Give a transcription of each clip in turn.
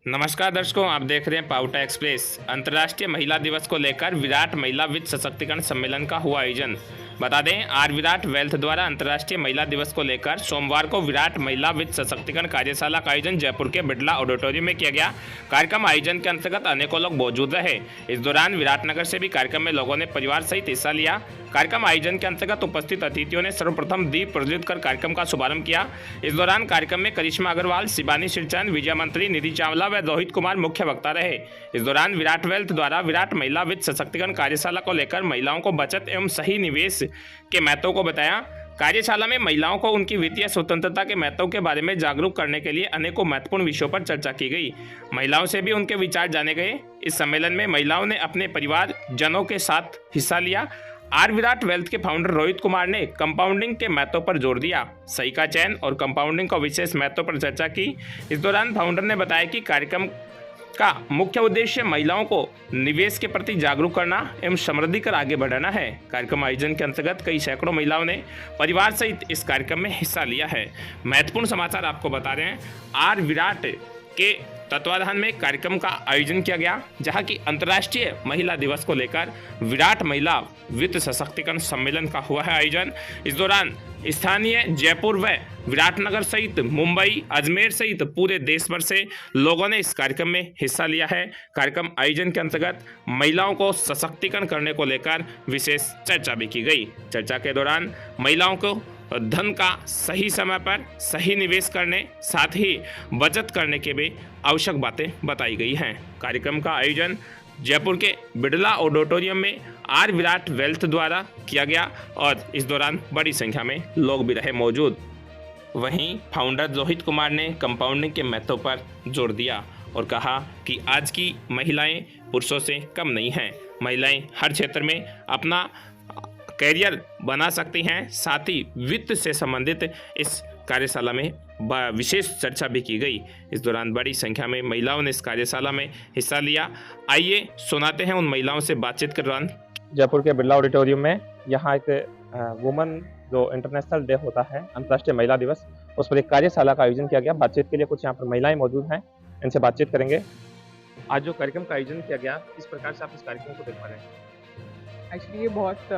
नमस्कार दर्शकों, आप देख रहे हैं पाउटा एक्सप्रेस। अंतर्राष्ट्रीय महिला दिवस को लेकर विराट महिला वित्त सशक्तिकरण सम्मेलन का हुआ आयोजन। बता दें, आर विराट वेल्थ द्वारा अंतर्राष्ट्रीय महिला दिवस को लेकर सोमवार को विराट महिला वित्त सशक्तिकरण कार्यशाला का आयोजन जयपुर के बिड़ला ऑडिटोरियम में किया गया। कार्यक्रम आयोजन के अंतर्गत अनेकों लोग मौजूद रहे। इस दौरान विराटनगर से भी कार्यक्रम में लोगों ने परिवार सहित हिस्सा लिया। कार्यक्रम आयोजन के अंतर्गत उपस्थित अतिथियों ने सर्वप्रथम दीप प्रज्वलित कर कार्यक्रम का शुभारंभ किया। इस दौरान कार्यक्रम में करिश्मा अग्रवाल, शिबानी श्रीचंद, विजय मंत्री, निधि चावला व रोहित कुमार मुख्य वक्ता रहे। इस दौरान विराट वेल्थ द्वारा विराट महिला वित्त सशक्तिकरण कार्यशाला को लेकर महिलाओं को बचत एवं सही निवेश के महत्व को बताया। कार्यशाला में महिलाओं को उनकी वित्तीय स्वतंत्रता के महत्व के बारे में जागरूक करने के लिए अनेकों महत्वपूर्ण विषयों पर चर्चा की गई। महिलाओं से भी उनके विचार जाने गए। इस सम्मेलन में महिलाओं ने अपने परिवार जनों के साथ हिस्सा लिया। आर विराट वेल्थ के फाउंडर रोहित कुमार ने कंपाउंडिंग के महत्व पर जोर दिया। सही का चयन और कंपाउंडिंग का विशेष महत्व पर चर्चा की। इस दौरान फाउंडर ने बताया कि कार्यक्रम का मुख्य उद्देश्य महिलाओं को निवेश के प्रति जागरूक करना एवं समृद्धि कर आगे बढ़ाना है। कार्यक्रम आयोजन के अंतर्गत कई सैकड़ों महिलाओं ने परिवार सहित इस कार्यक्रम में हिस्सा लिया है। महत्वपूर्ण समाचार आपको बता रहे हैं। आर विराट के तत्वाधान में कार्यक्रम का आयोजन किया गया, जहां की अंतर्राष्ट्रीय महिला दिवस को लेकर विराट महिला वित्त सशक्तिकरण सम्मेलन का हुआ है आयोजन। इस दौरान स्थानीय जयपुर व विराटनगर सहित मुंबई, अजमेर सहित पूरे देश भर से लोगों ने इस कार्यक्रम में हिस्सा लिया है। कार्यक्रम आयोजन के अंतर्गत महिलाओं को सशक्तिकरण करने को लेकर विशेष चर्चा भी की गई। चर्चा के दौरान महिलाओं को धन का सही समय पर सही निवेश करने, साथ ही बचत करने के भी आवश्यक बातें बताई गई हैं। कार्यक्रम का आयोजन जयपुर के बिड़ला ऑडिटोरियम में आर विराट वेल्थ द्वारा किया गया और इस दौरान बड़ी संख्या में लोग भी रहे मौजूद। वहीं फाउंडर रोहित कुमार ने कंपाउंडिंग के महत्व पर जोर दिया और कहा कि आज की महिलाएं पुरुषों से कम नहीं हैं। महिलाएं हर क्षेत्र में अपना कैरियर बना सकती हैं। साथ ही वित्त से संबंधित इस कार्यशाला में विशेष चर्चा भी की गई। इस दौरान बड़ी संख्या में महिलाओं ने इस कार्यशाला में हिस्सा लिया। आइए सुनाते हैं उन महिलाओं से बातचीत के दौरान। जयपुर के बिड़ला ऑडिटोरियम में यहाँ एक वुमेन जो इंटरनेशनल डे होता है, अंतर्राष्ट्रीय महिला दिवस, उस पर एक कार्यशाला का आयोजन किया गया। बातचीत के लिए कुछ यहाँ पर महिलाएं मौजूद हैं, इनसे बातचीत करेंगे। आज जो कार्यक्रम का आयोजन किया गया, किस प्रकार से आप इस कार्यक्रम को देख पा रहे हैं? एक्चुअली ये बहुत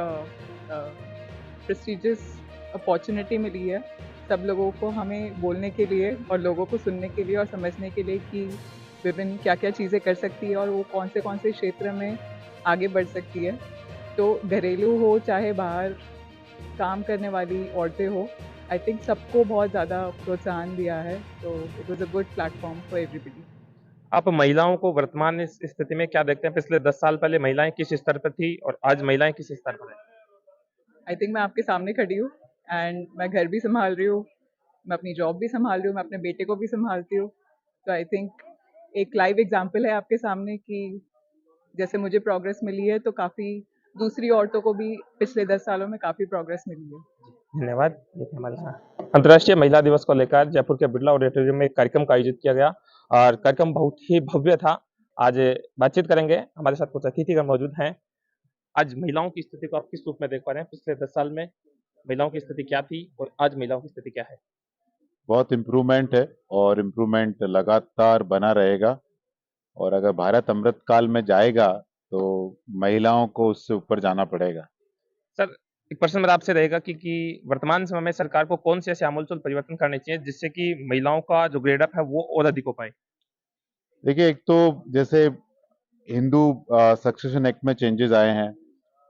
प्रेस्टिजियस अपॉर्चुनिटी मिली है सब लोगों को, हमें बोलने के लिए और लोगों को सुनने के लिए और समझने के लिए कि विभिन्न क्या क्या चीज़ें कर सकती है और वो कौन से क्षेत्र में आगे बढ़ सकती है। तो घरेलू हो चाहे बाहर काम करने वाली औरतें हो, आई थिंक सबको बहुत ज़्यादा प्रोत्साहन दिया है। तो it was a good platform for everybody. आप महिलाओं को वर्तमान इस स्थिति में क्या देखते हैं? पिछले 10 साल पहले महिलाएं किस स्तर पर थी और आज महिलाएं किस स्तर पर हैं? आई थिंक मैं आपके सामने खड़ी हूँ एंड मैं घर भी संभाल रही हूँ, मैं अपनी जॉब भी संभाल रही हूँ, मैं अपने बेटे को भी संभालती हूँ। तो आई थिंक एक लाइव एग्जांपल है आपके सामने कि जैसे मुझे प्रोग्रेस मिली है तो काफ़ी दूसरी औरतों को भी पिछले 10 सालों में काफ़ी प्रोग्रेस मिली है। धन्यवाद। ये थे हमारे साथ। अंतर्राष्ट्रीय महिला दिवस को लेकर जयपुर के बिड़ला ऑडिटोरियम में एक कार्यक्रम का आयोजित किया गया और कार्यक्रम बहुत ही भव्य था। आज बातचीत करेंगे, हमारे साथ कुछ अतिथिगण मौजूद हैं। आज महिलाओं की स्थिति को आप किस रूप में देख पा रहे हैं? पिछले 10 साल में महिलाओं की स्थिति क्या थी और आज महिलाओं की स्थिति क्या है? बहुत इम्प्रूवमेंट है और इम्प्रूवमेंट लगातार बना रहेगा। और अगर भारत अमृत काल में जाएगा तो महिलाओं को उससे ऊपर जाना पड़ेगा। सर, एक प्रश्न मेरा आपसे रहेगा कि वर्तमान समय में सरकार को कौन से ऐसे आमूल-चूल परिवर्तन करने चाहिए जिससे कि महिलाओं का जो ग्रेड अप है वो और अधिक हो पाए? देखिए, एक तो जैसे हिंदू सक्सेशन एक्ट में चेंजेस आए हैं।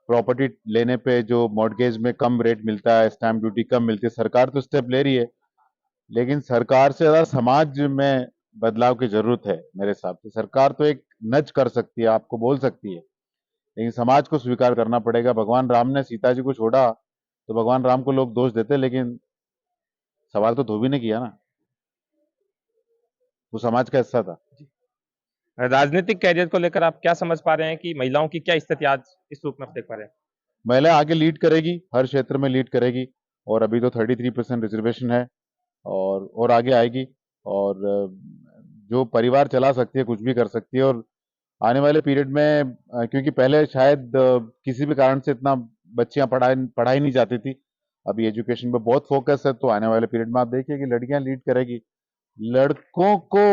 प्रॉपर्टी लेने पे जो मॉर्गेज में कम रेट मिलता है, स्टैम्प ड्यूटी कम मिलती है, सरकार तो स्टेप ले रही है, लेकिन सरकार से ज़्यादा समाज में बदलाव की ज़रूरत है मेरे हिसाब से। सरकार तो एक नज कर सकती है, आपको बोल सकती है, लेकिन समाज को स्वीकार करना पड़ेगा। भगवान राम ने सीता जी को छोड़ा तो भगवान राम को लोग दोष देते, लेकिन सवाल तो धोबी ने किया ना, वो समाज का हिस्सा था। राजनीतिक कैरियर को लेकर आप क्या समझ पा रहे हैं कि महिलाओं की क्या स्थिति आज इस रूप में आप देख पा रहे हैं? महिला आगे लीड करेगी, हर क्षेत्र में लीड करेगी और अभी तो 33% रिजर्वेशन है और आगे आएगी। और जो परिवार चला सकती है, कुछ भी कर सकती है। और आने वाले पीरियड में क्योंकि पहले शायद किसी भी कारण से इतना बच्चियां पढ़ाई नहीं जाती थी, अभी एजुकेशन पे बहुत फोकस है, तो आने वाले पीरियड में आप देखिए कि लड़कियां लीड करेगी। लड़कों को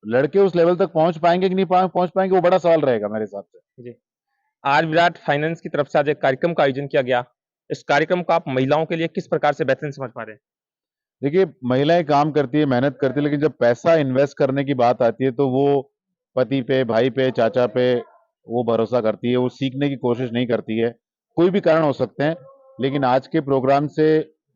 लड़के उस लेवल तक पहुंच पाएंगे कि नहीं पहुंच पाएंगे, वो बड़ा सवाल रहेगा मेरे हिसाब से। जी। आर विराट फाइनेंस की तरफ से आज एक कार्यक्रम का आयोजन किया गया। इस कार्यक्रम को आप महिलाओं के लिए किस प्रकार से बेहतरीन समझ पा रहे हैं? देखिए, महिलाएं काम करती है, मेहनत करती है, लेकिन जब पैसा इन्वेस्ट करने की बात आती है तो वो पति पे, भाई पे, चाचा पे वो भरोसा करती है, वो सीखने की कोशिश नहीं करती है। कोई भी कारण हो सकते हैं, लेकिन आज के प्रोग्राम से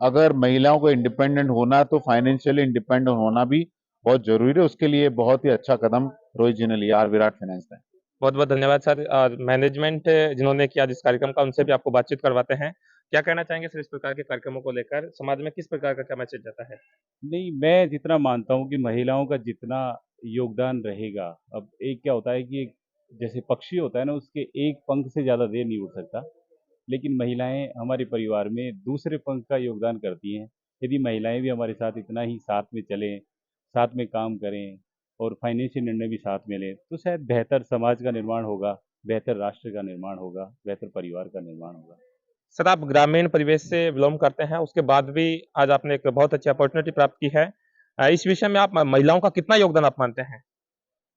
अगर महिलाओं को इंडिपेंडेंट होना तो फाइनेंशियली इंडिपेंडेंट होना भी बहुत जरूरी है। उसके लिए बहुत ही अच्छा कदम रोहित जी ने लिया, आर विराट फाइनेंस ने। बहुत-बहुत धन्यवाद सर, और मैनेजमेंट जिन्होंने किया जिस कार्यक्रम का, उनसे भी आपको बातचीत करवाते हैं। क्या कहना चाहेंगे सर इस प्रकार के कार्यक्रमों को लेकर? समाज में किस प्रकार का क्या मैसेज जाता है? नहीं, मैं जितना मानता हूँ कि महिलाओं का जितना योगदान रहेगा, अब एक क्या होता है कि एक जैसे पक्षी होता है ना, उसके एक पंख से ज़्यादा देर नहीं उड़ सकता, लेकिन महिलाएं हमारे परिवार में दूसरे पंख का योगदान करती हैं। यदि महिलाएं भी हमारे साथ इतना ही साथ में चलें, साथ में काम करें और फाइनेंशियल निर्णय भी साथ में लें, तो शायद बेहतर समाज का निर्माण होगा, बेहतर राष्ट्र का निर्माण होगा, बेहतर परिवार का निर्माण होगा। सर, आप ग्रामीण परिवेश से बिलॉन्ग करते हैं, उसके बाद भी आज आपने एक बहुत अच्छी अपॉर्च्युनिटी प्राप्त की है। इस विषय में आप महिलाओं का कितना योगदान आप मानते हैं?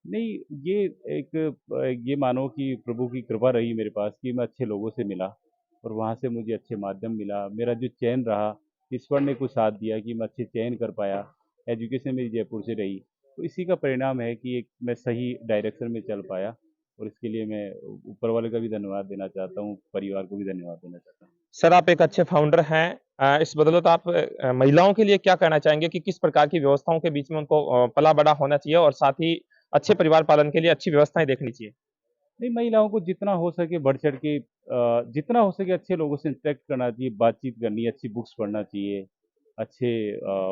नहीं, ये एक ये मानो कि प्रभु की कृपा रही मेरे पास कि मैं अच्छे लोगों से मिला और वहाँ से मुझे अच्छे माध्यम मिला। मेरा जो चयन रहा, ईश्वर ने कुछ साथ दिया कि मैं अच्छे चयन कर पाया। एजुकेशन मेरी जयपुर से रही, तो इसी का परिणाम है कि एक मैं सही डायरेक्शन में चल पाया और इसके लिए मैं ऊपर वाले का भी धन्यवाद देना चाहता हूँ, परिवार को भी धन्यवाद देना चाहता हूँ। सर, आप एक अच्छे फाउंडर हैं। इस बदौलत आप महिलाओं के लिए क्या कहना चाहेंगे कि किस प्रकार की व्यवस्थाओं के बीच में उनको पला-बड़ा होना चाहिए और साथ ही अच्छे परिवार पालन के लिए अच्छी व्यवस्थाएँ देखनी चाहिए? नहीं, महिलाओं को जितना हो सके बढ़ चढ़ के जितना हो सके अच्छे लोगों से इंटरेक्ट करना चाहिए, बातचीत करनी है, अच्छी बुक्स पढ़ना चाहिए, अच्छे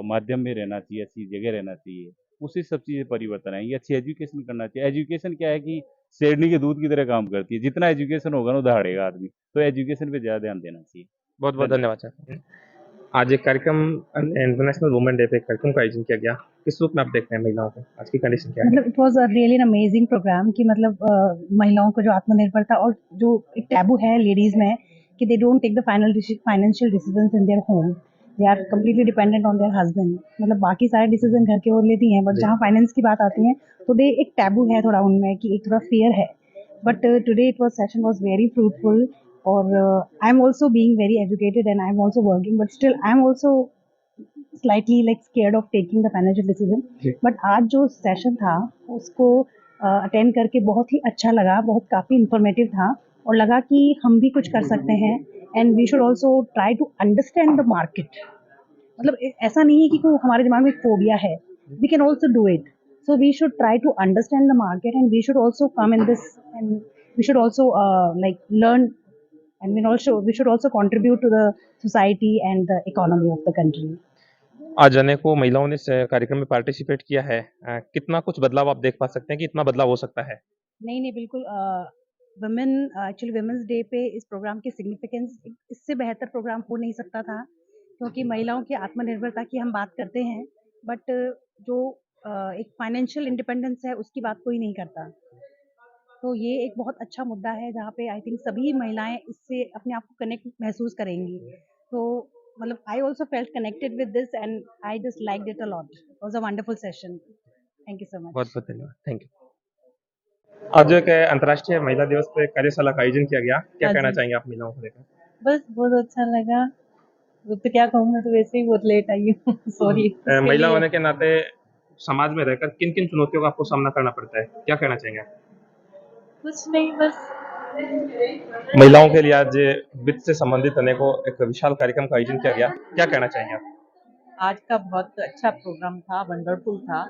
माध्यम में रहना चाहिए, अच्छी जगह रहना चाहिए। उससे सब चीज़ें परिवर्तन आएँगी। अच्छी एजुकेशन करना चाहिए। एजुकेशन क्या है कि शेरनी के दूध की तरह काम करती है। जितना एजुकेशन होगा ना, दहाड़ेगा आदमी। तो एजुकेशन पे ज़्यादा ध्यान देना चाहिए। बहुत-बहुत धन्यवाद। धन्यवाद सर। आज एक कार्यक्रम इंटरनेशनल वुमेन डे पे एक कार्यक्रम का आयोजन किया गया। किस रूप में आप देखते हैं महिलाओं को? आज की कंडीशन क्या है? मतलब it was a really an amazing program कि मतलब महिलाओं को जो आत्मनिर्भरता और जो एक टैबू है लेडीज़ में कि they don't take the financial decisions in their home, they are completely dependent on their husband. मतलब बाकी सारे डिसीजन घर के और लेती हैं, बट जी। जहाँ फाइनेंस की बात आती है तो दे एक टैबू है थोड़ा उनमें कि एक थोड़ा फियर है। But today it was session was very fruitful और I am also being very educated and I am also working, but still I am also slightly like scared of taking the financial decision. जी। But आज जो session था उसको attend करके बहुत ही अच्छा लगा, बहुत काफ़ी इंफॉर्मेटिव था और लगा कि हम भी कुछ कर सकते हैं and we should also try to understand the market. मतलब ऐसा नहीं है कि कोई हमारे दिमाग में फोबिया है, we can also do it. So we should try to understand the market and we should also come in this and we should also like learn and we should also contribute to the society and the economy of the country. आज अनेकों महिलाओं ने इस कार्यक्रम में participate किया है। कितना कुछ बदलाव आप देख पा सकते हैं कि इतना बदलाव हो सकता है? नहीं बिल्कुल, वुमेन एक्चुअली वुमेन्स डे पे इस प्रोग्राम की सिग्निफिकेंस इससे बेहतर प्रोग्राम हो नहीं सकता था क्योंकि महिलाओं की आत्मनिर्भरता की हम बात करते हैं, बट जो एक फाइनेंशियल इंडिपेंडेंस है उसकी बात कोई नहीं करता। तो ये एक बहुत अच्छा मुद्दा है जहाँ पे आई थिंक सभी महिलाएं इससे अपने आप को कनेक्ट महसूस करेंगी। तो मतलब I also felt connected with this and I just liked it a lot. It was a wonderful session. Thank you so much. बहुत-बहुत धन्यवाद। Thank you. आज जो एक अंतर्राष्ट्रीय महिला दिवस पे कार्यशाला का आयोजन किया गया। क्या हाँ कहना जी। चाहेंगे आप महिलाओं को लेकर? बस बहुत अच्छा लगा। वो तो क्या कहूँ, मैं तो वैसे ही बहुत लेट आई हूँ सॉरी उसके महिला लिए। होने के नाते समाज में रहकर किन-किन चुनौतियों का आपको सामना करना पड़ता है? क्या कहना चाहेंगे आप? कुछ नहीं, बस महिलाओं के लिए आज वित्त से संबंधित अनेकों एक विशाल कार्यक्रम का आयोजन किया गया। क्या कहना चाहेंगे आप? आज का बहुत अच्छा प्रोग्राम था, वंडरफुल था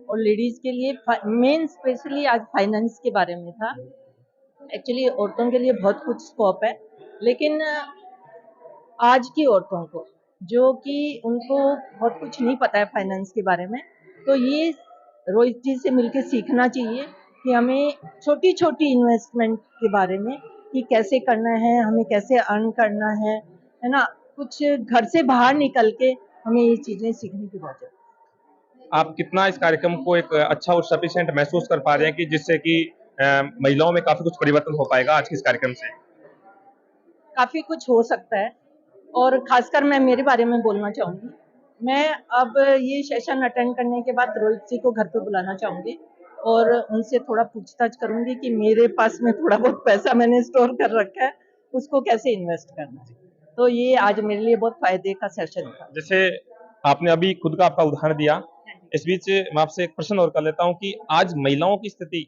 और लेडीज के लिए मेन स्पेशली आज फाइनेंस के बारे में था। एक्चुअली औरतों के लिए बहुत कुछ स्कोप है, लेकिन आज की औरतों को जो कि उनको बहुत कुछ नहीं पता है फाइनेंस के बारे में, तो ये रोहित जी से मिलकर सीखना चाहिए कि हमें छोटी छोटी इन्वेस्टमेंट के बारे में कि कैसे करना है, हमें कैसे अर्न करना है ना। कुछ घर से बाहर निकल के हमें ये चीज़ें सीखने की बहुत जरूरत है। आप कितना इस कार्यक्रम को एक अच्छा और सफिशिएंट महसूस कर पा रहे हैं कि जिससे कि महिलाओं में काफ़ी कुछ परिवर्तन हो पाएगा आज के इस कार्यक्रम से? काफ़ी कुछ हो सकता है और खासकर मैं मेरे बारे में बोलना चाहूँगी। मैं अब ये सेशन अटेंड करने के बाद रोहित जी को घर पे बुलाना चाहूँगी और उनसे थोड़ा पूछताछ करूंगी कि मेरे पास में थोड़ा बहुत पैसा मैंने स्टोर कर रखा है, उसको कैसे इन्वेस्ट करना है। तो ये आज मेरे लिए बहुत फायदे का सेशन था। जैसे आपने अभी खुद का आपका उदाहरण दिया, इस बीच मैं आपसे एक प्रश्न और कर लेता हूँ कि आज महिलाओं की स्थिति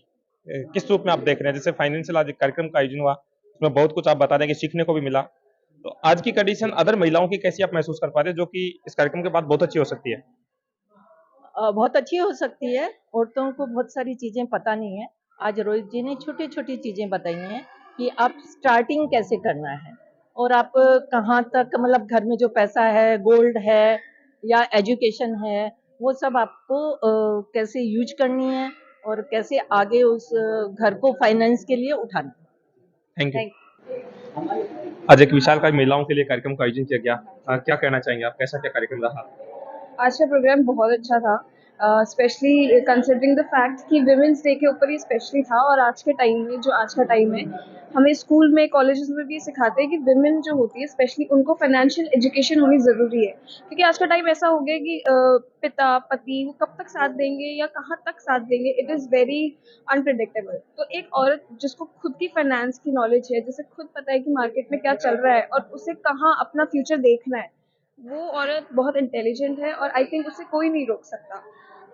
किस रूप में आप देख रहे हैं? जैसे फाइनेंशियल आज एक कार्यक्रम का आयोजन हुआ, उसमें बहुत कुछ आप बता रहे हैं कि सीखने को भी मिला। तो आज की कंडीशन अदर महिलाओं की कैसी आप महसूस कर पा रहे हैं, जो कि इस कार्यक्रम के बाद बहुत अच्छी हो सकती है? बहुत अच्छी हो सकती है। औरतों को बहुत सारी चीजें पता नहीं है। आज रोहित जी ने छोटी-छोटी चीजें बताई हैं कि आप स्टार्टिंग कैसे करना है और आप कहाँ तक मतलब घर में जो पैसा है, गोल्ड है या एजुकेशन है, वो सब आपको कैसे यूज़ करनी है और कैसे आगे उस घर को फाइनेंस के लिए उठाना है। Thank you. थैंक आज एक विशालकाय महिलाओं के लिए कार्यक्रम का आयोजन किया गया। क्या कहना चाहेंगे आप? कैसा क्या कार्यक्रम रहा? आज का प्रोग्राम बहुत अच्छा था, स्पेशली कंसिडरिंग द फैक्ट कि विमेंस डे के ऊपर ही स्पेशली था। और आज के टाइम में, जो आज का टाइम है, हमें स्कूल में, कॉलेजेस में भी ये सिखाते हैं कि विमेन जो होती है स्पेशली उनको फाइनेंशियल एजुकेशन होनी ज़रूरी है। क्योंकि आज का टाइम ऐसा हो गया कि पिता पति वो कब तक साथ देंगे या कहाँ तक साथ देंगे, इट इज़ वेरी अनप्रिडिक्टेबल। तो एक औरत जिसको खुद की फाइनेंस की नॉलेज है, जिसे खुद पता है कि मार्केट में क्या चल रहा है और उसे कहाँ अपना फ्यूचर देखना है, वो औरत बहुत इंटेलिजेंट है और आई थिंक उसे कोई नहीं रोक सकता।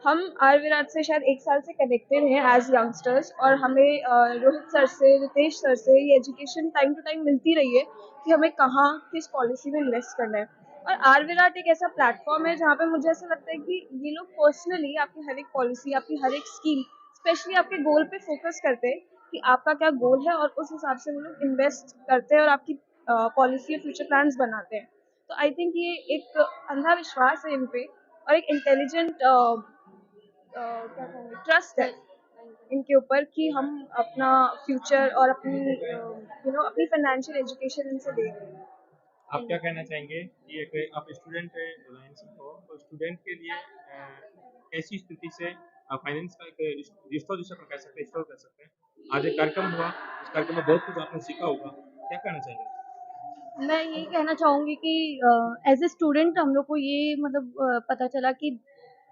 हम आर विराट से शायद 1 साल से कनेक्टेड हैं एज यंगस्टर्स, और हमें रोहित सर से, रितेश सर से ये एजुकेशन टाइम टू टाइम मिलती रही है कि हमें कहाँ किस पॉलिसी में इन्वेस्ट करना है। और आर विराट एक ऐसा प्लेटफॉर्म है जहाँ पे मुझे ऐसा लगता है कि ये लोग पर्सनली आपकी हर एक पॉलिसी, आपकी हर एक स्कीम, स्पेशली आपके गोल पे फोकस करते हैं कि आपका क्या गोल है, और उस हिसाब से वो लोग इन्वेस्ट करते हैं और आपकी पॉलिसी और फ्यूचर प्लान्स बनाते हैं। तो आई थिंक ये एक अंधा विश्वास है इन पे, और एक इंटेलिजेंट क्या कहूँगी ट्रस्ट है इनके ऊपर कि हम अपना फ्यूचर और अपनी अपनी फाइनेंशियल एजुकेशन इनसे ले रहे हैं। आप क्या कहना चाहेंगे कि एक आप स्टूडेंट रिलायंस हो, तो स्टूडेंट के लिए ऐसी स्थिति से फाइनेंस का एक रिश्ता जिसे अपन कह सकते हैं, स्टोर कर सकते हैं। आज एक कार्यक्रम हुआ, उस कार्यक्रम में बहुत कुछ आपने सीखा होगा। क्या कहना चाहेंगे? मैं यही कहना चाहूँगी कि एज़ ए स्टूडेंट हम लोग को ये मतलब पता चला कि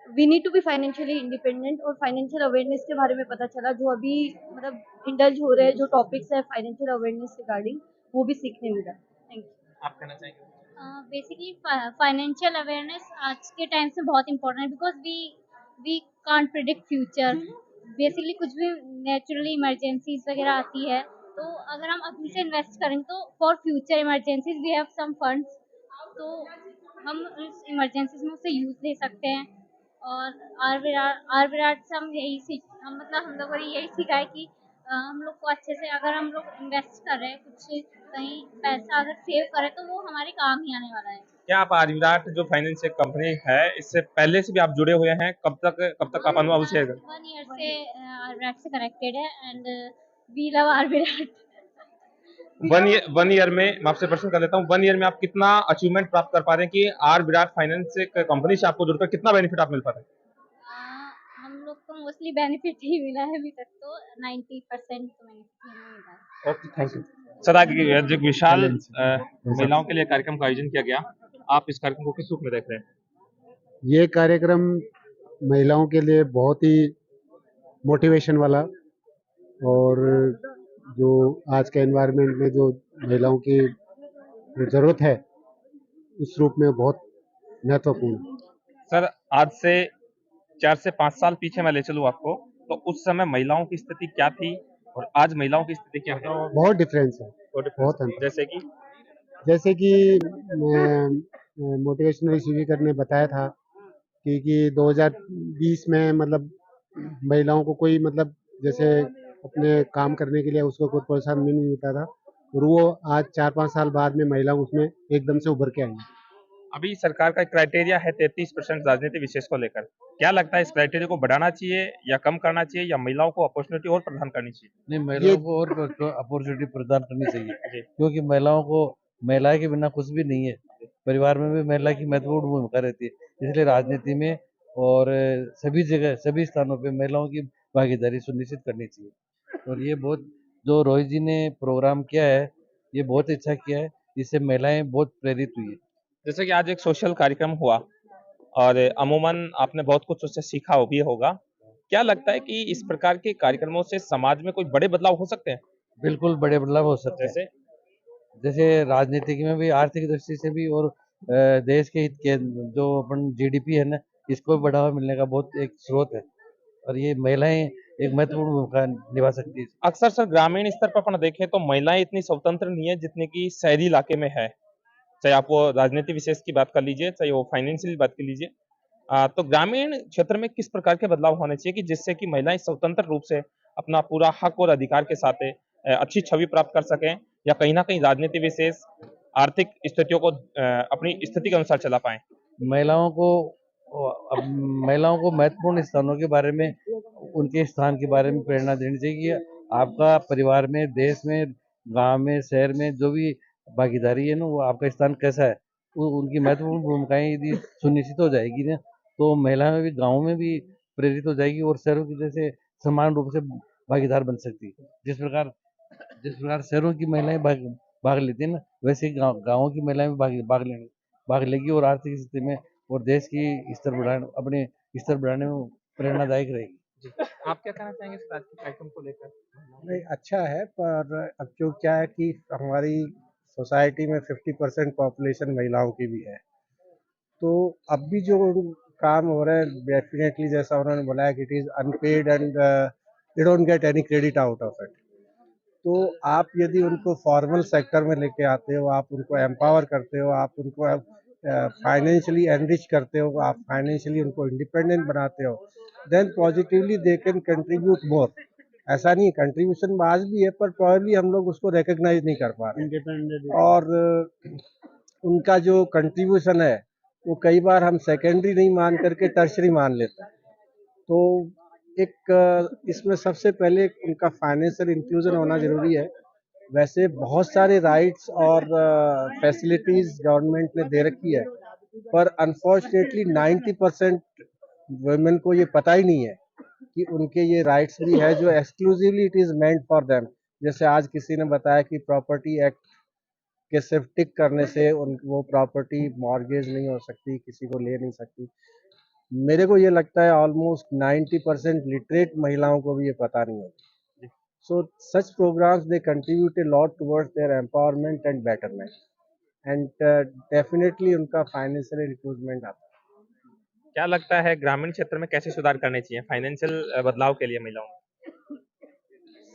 we need to be financially independent, और फाइनेंशियल अवेयरनेस के बारे में पता चला, जो अभी मतलब इंडल्ज हो रहे हैं, जो टॉपिक्स है फाइनेंशियल अवेयरनेस रिगार्डिंग, वो भी सीखने मिला। Thank you. आप कहना चाहेंगे? बेसिकली फाइनेंशियल अवेयरनेस आज के टाइम से बहुत इम्पोर्टेंट है, because we can't predict future. Basically कुछ भी नेचुरली इमरजेंसीज वगैरह आती है, तो अगर हम अभी से इन्वेस्ट करें तो for future emergencies we have some funds, तो हम इस इमरजेंसीज में उससे यूज़ ले सकते हैं। और आर विराट से हम मतलब हम लोगों ने यही सीखा है कि हम लोग को अच्छे से, अगर हम लोग इन्वेस्ट कर रहे हैं कुछ कहीं पैसा अगर सेव करें, तो वो हमारे काम ही आने वाला है। क्या आप आज विराट जो फाइनेंस एक कंपनी है, इससे पहले से भी आप जुड़े हुए हैं? कब तक आप अनुभव शेयर करें? 1 ईयर से आर विराट से कनेक्टेड है, and we love our Virat. 1 year में मैं आपसे प्रश्न कर लेता हूँ, 1 ईयर में आप कितना अचीवमेंट प्राप्त कर पा रहे हैं कि आर विराट फाइनेंस एक कंपनी से आपको जुड़कर कितना बेनिफिट आप मिल पा रहे हैं? हम लोग को मोस्टली बेनिफिट ही मिला है अभी तक, तो 90% तो बेनिफिट मिला है। Okay, thank you. सर, आज जो एक विशाल महिलाओं के लिए कार्यक्रम का आयोजन किया गया, आप इस कार्यक्रम को किस रूप में देख रहे हैं? ये कार्यक्रम महिलाओं के लिए बहुत ही मोटिवेशन वाला, और जो आज के एनवायरनमेंट में जो महिलाओं की ज़रूरत है, उस रूप में बहुत महत्वपूर्ण है। सर, आज से 4 से 5 साल पीछे मैं ले चलूँ आपको, तो उस समय महिलाओं की स्थिति क्या थी और आज महिलाओं की स्थिति क्या है? बहुत डिफरेंस है, बहुत अंतर। जैसे कि मोटिवेशनल स्पीकर ने बताया था कि 2020 में मतलब महिलाओं को कोई मतलब जैसे अपने काम करने के लिए उसको कोई प्रोत्साहन नहीं मिलता था, और वो आज 4-5 साल बाद में महिला उसमें एकदम से उभर के आई है। अभी सरकार का क्राइटेरिया है 33% राजनीति विशेष को लेकर। क्या लगता है, इस क्राइटेरिया को बढ़ाना चाहिए या कम करना चाहिए, या महिलाओं को अपॉर्चुनिटी और प्रदान करनी चाहिए? नहीं, महिलाओं को और अपॉर्चुनिटी प्रदान करनी चाहिए, क्योंकि महिलाएं के बिना कुछ भी नहीं है। परिवार में भी महिला की महत्वपूर्ण भूमिका रहती है, इसलिए राजनीति में और सभी जगह, सभी स्थानों पे महिलाओं की भागीदारी सुनिश्चित करनी चाहिए। और ये बहुत जो रोहित जी ने प्रोग्राम किया है, ये बहुत अच्छा किया है, इससे महिलाएं बहुत प्रेरित हुई है। जैसे कि आज एक सोशल कार्यक्रम हुआ और अमूमन आपने बहुत कुछ उससे सीखा भी होगा, क्या लगता है कि इस प्रकार के कार्यक्रमों से समाज में कोई बड़े बदलाव हो सकते हैं? बिल्कुल बड़े बदलाव हो सकते हैं। जैसे? जैसे राजनीतिक में भी, आर्थिक दृष्टि से भी, और देश के हित के जो अपन जीडीपी है ना, इसको भी बढ़ावा मिलने का बहुत एक स्रोत है, और ये महिलाएं एक महत्वपूर्ण भूमिका निभा सकती है। अक्सर सर ग्रामीण स्तर पर अपन देखें तो महिलाएं इतनी स्वतंत्र नहीं है जितनी कि शहरी इलाके में है। चाहे आप वो राजनीति विशेष की बात कर लीजिए, चाहे वो फाइनेंशियल बात कर लीजिए। तो ग्रामीण क्षेत्र में किस प्रकार के बदलाव होने चाहिए कि जिससे कि महिलाएं स्वतंत्र रूप से अपना पूरा हक और अधिकार के साथ अच्छी छवि प्राप्त कर सकें या कहीं न कहीं राजनीति विशेष आर्थिक स्थितियों को अपनी स्थिति के अनुसार चला पाएँ? महिलाओं को अब महिलाओं को महत्वपूर्ण स्थानों के बारे में, उनके स्थान के बारे में प्रेरणा देनी चाहिए कि आपका परिवार में, देश में, गांव में, शहर में जो भी भागीदारी है ना, वो आपका स्थान कैसा है, उनकी महत्वपूर्ण भूमिकाएं यदि सुनिश्चित हो जाएगी ना, तो महिलाएं भी गाँव में भी प्रेरित हो जाएगी और शहरों की जैसे समान रूप से भागीदार बन सकती है। जिस प्रकार शहरों की महिलाएं भाग लेती है ना, वैसे ही गाँवों की महिलाएं भी भाग लेगी, और आर्थिक स्थिति में और देश की अपने स्तर बढ़ाने में प्रेरणादायक रहेगी। जी। आप क्या कहना चाहेंगे इस आज के कार्यक्रम को लेकर? नहीं, अच्छा है, पर अब जो क्या है कि हमारी सोसाइटी में 50% पॉपुलेशन महिलाओं की भी है। तो अब भी जो काम हो रहा है, डेफिनेटली जैसा उन्होंने बोला है कि it is unpaid and they don't get any credit out of it. तो आप यदि उनको फॉर्मल सेक्टर में लेके आते हो, आप उनको एम्पावर करते हो, आप उनको फाइनेंशियली एनरिच करते हो, आप फाइनेंशियली उनको इंडिपेंडेंट बनाते हो, then positively they can contribute more. ऐसा नहीं है, कंट्रीब्यूशन आज भी है, पर प्रॉब्ली हम लोग उसको रिकॉग्नाइज नहीं कर पा रहे, और उनका जो कंट्रीब्यूशन है वो कई बार हम सेकेंडरी नहीं मान करके टर्शरी मान लेते हैं। तो इसमें सबसे पहले उनका फाइनेंशियल इंक्लूजन होना ज़रूरी है। वैसे बहुत सारे राइट्स और फैसिलिटीज़ गवर्नमेंट ने दे रखी है, पर अनफॉर्चुनेटली 90% वुमेन को ये पता ही नहीं है कि उनके ये राइट्स भी है जो exclusively it is meant for them. जैसे आज किसी ने बताया कि प्रॉपर्टी एक्ट के सिर्फ टिक करने से वो प्रॉपर्टी मॉर्गेज नहीं हो सकती, किसी को ले नहीं सकती। मेरे को ये लगता है ऑलमोस्ट 90% लिटरेट महिलाओं को भी ये पता नहीं होता। So such programs they contribute a lot towards their empowerment and betterment, and definitely उनका फाइनेंशियल इंक्लूजमेंट आता है। क्या लगता है ग्रामीण क्षेत्र में कैसे सुधार करने चाहिए फाइनेंशियल बदलाव के लिए महिलाओं में?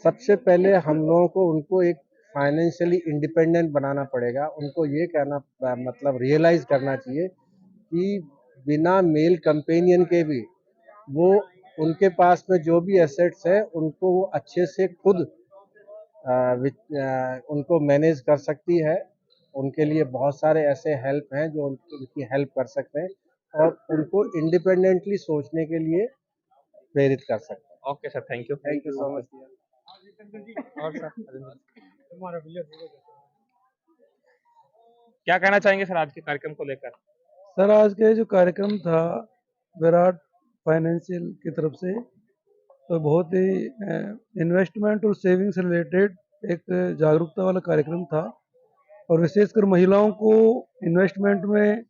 सबसे पहले हम लोगों को उनको एक फाइनेंशियली इंडिपेंडेंट बनाना पड़ेगा। उनको ये कहना मतलब रियलाइज़ करना चाहिए कि बिना मेल कंपेनियन के भी वो उनके पास में जो भी एसेट्स है उनको वो अच्छे से खुद उनको मैनेज कर सकती है। उनके लिए बहुत सारे ऐसे हेल्प हैं जो उनकी हेल्प कर सकते हैं और उनको इंडिपेंडेंटली सोचने के लिए प्रेरित कर सकते हैं। Okay sir, thank you. Thank you so much. और सर क्या कहना चाहेंगे सर आज के कार्यक्रम को लेकर? सर आज का ये जो कार्यक्रम था विराट फाइनेंशियल की तरफ से, तो बहुत ही इन्वेस्टमेंट और सेविंग से रिलेटेड एक जागरूकता वाला कार्यक्रम था, और विशेषकर महिलाओं को इन्वेस्टमेंट में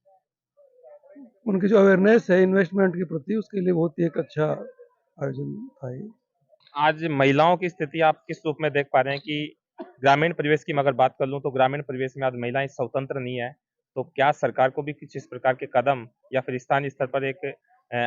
उनकी जो अवेयरनेस है इन्वेस्टमेंट के प्रति, उसके लिए बहुत ही एक अच्छा आयोजन था ये। आज महिलाओं की स्थिति आप किस रूप में देख पा रहे हैं कि ग्रामीण परिवेश की मैं अगर बात कर लूँ तो ग्रामीण परिवेश में आज महिलाएं स्वतंत्र नहीं है, तो क्या सरकार को भी कुछ इस प्रकार के कदम या फिर स्थानीय स्तर पर एक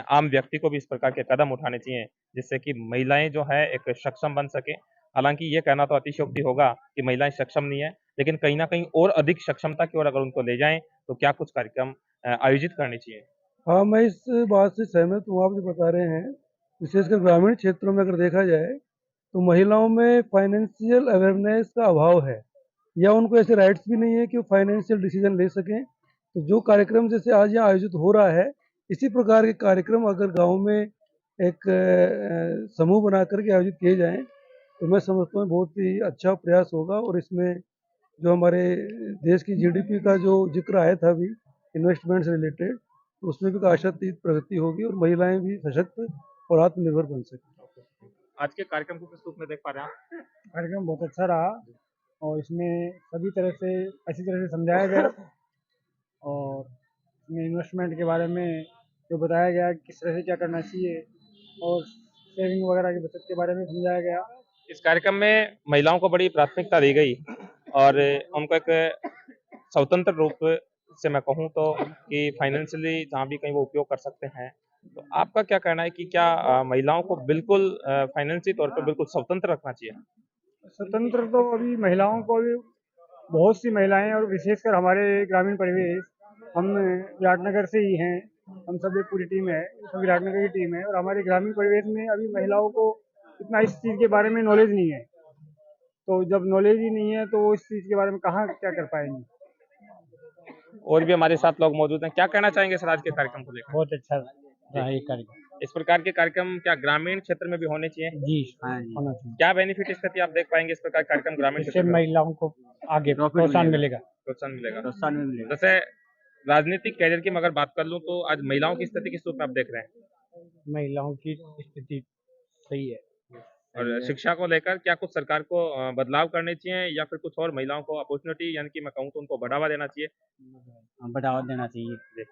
आम व्यक्ति को भी इस प्रकार के कदम उठाने चाहिए जिससे कि महिलाएं जो है एक सक्षम बन सके? हालांकि ये कहना तो अतिशयोक्ति होगा कि महिलाएं सक्षम नहीं है, लेकिन कहीं ना कहीं और अधिक सक्षमता की ओर अगर उनको ले जाएं तो क्या कुछ कार्यक्रम आयोजित करने चाहिए? हाँ, मैं इस बात से सहमत हूँ। आप जो बता रहे हैं, विशेषकर ग्रामीण क्षेत्रों में अगर देखा जाए तो महिलाओं में फाइनेंशियल अवेयरनेस का अभाव है, या उनको ऐसे राइट्स भी नहीं है कि वो फाइनेंशियल डिसीजन ले सकें। तो जो कार्यक्रम जैसे आज यहाँ आयोजित हो रहा है, इसी प्रकार के कार्यक्रम अगर गाँव में एक समूह बना करके आयोजित किए जाएँ तो मैं समझता हूँ बहुत ही अच्छा प्रयास होगा, और इसमें जो हमारे देश की जीडीपी का जो जिक्र आया था अभी इन्वेस्टमेंट से रिलेटेड, तो उसमें भी आशातीत प्रगति होगी और महिलाएं भी सशक्त और आत्मनिर्भर बन सकें। आज के कार्यक्रम को किस रूप में देख पा रहे हैं आप? कार्यक्रम बहुत अच्छा रहा और इसमें सभी तरह से अच्छी तरह से समझाया गया, और इसमें इन्वेस्टमेंट के बारे में जो बताया गया किस तरह से क्या करना चाहिए, और सेविंग वगैरह की बचत के बारे में समझाया गया। इस कार्यक्रम में महिलाओं को बड़ी प्राथमिकता दी गई और उनको एक स्वतंत्र रूप से मैं कहूँ तो कि फाइनेंशियली जहाँ भी कहीं वो उपयोग कर सकते हैं। तो आपका क्या कहना है कि क्या महिलाओं को बिल्कुल फाइनेंशियली तौर पे बिल्कुल स्वतंत्र रखना चाहिए? स्वतंत्र तो अभी महिलाओं को अभी बहुत सी महिलाएं और विशेषकर हमारे ग्रामीण परिवेश, हम विराटनगर से ही हैं, हम सब एक पूरी टीम है, सब विराटनगर की टीम है और हमारे ग्रामीण परिवेश में अभी महिलाओं को इतना इस चीज़ के बारे में नॉलेज नहीं है। तो जब नॉलेज ही नहीं है तो वो इस चीज़ के बारे में कहाँ क्या कर पाएंगे। और भी हमारे साथ लोग मौजूद हैं, क्या कहना चाहेंगे सर आज के कार्यक्रम को लेकर? बहुत अच्छा रहा ये कार्यक्रम। इस प्रकार के कार्यक्रम क्या ग्रामीण क्षेत्र में भी होने चाहिए? जी हाँ जी, होना चाहिए। क्या बेनिफिट इसका आप देख पाएंगे इस प्रकार के कार्यक्रम ग्रामीण इससे क्षेत्र में? महिलाओं को आगे प्रोत्साहन मिलेगा। प्रोत्साहन मिलेगा। प्रोत्साहन मिलेगा। जैसे राजनीतिक कैरियर की मैं अगर बात कर लूं तो आज महिलाओं की स्थिति किस रूप में आप देख रहे हैं? महिलाओं की स्थिति सही है। और शिक्षा को लेकर क्या कुछ सरकार को बदलाव करने चाहिए या फिर कुछ और महिलाओं को अपॉर्चुनिटी यानी कि मैं कहूँ तो उनको बढ़ावा देना चाहिए? बढ़ावा देना चाहिए।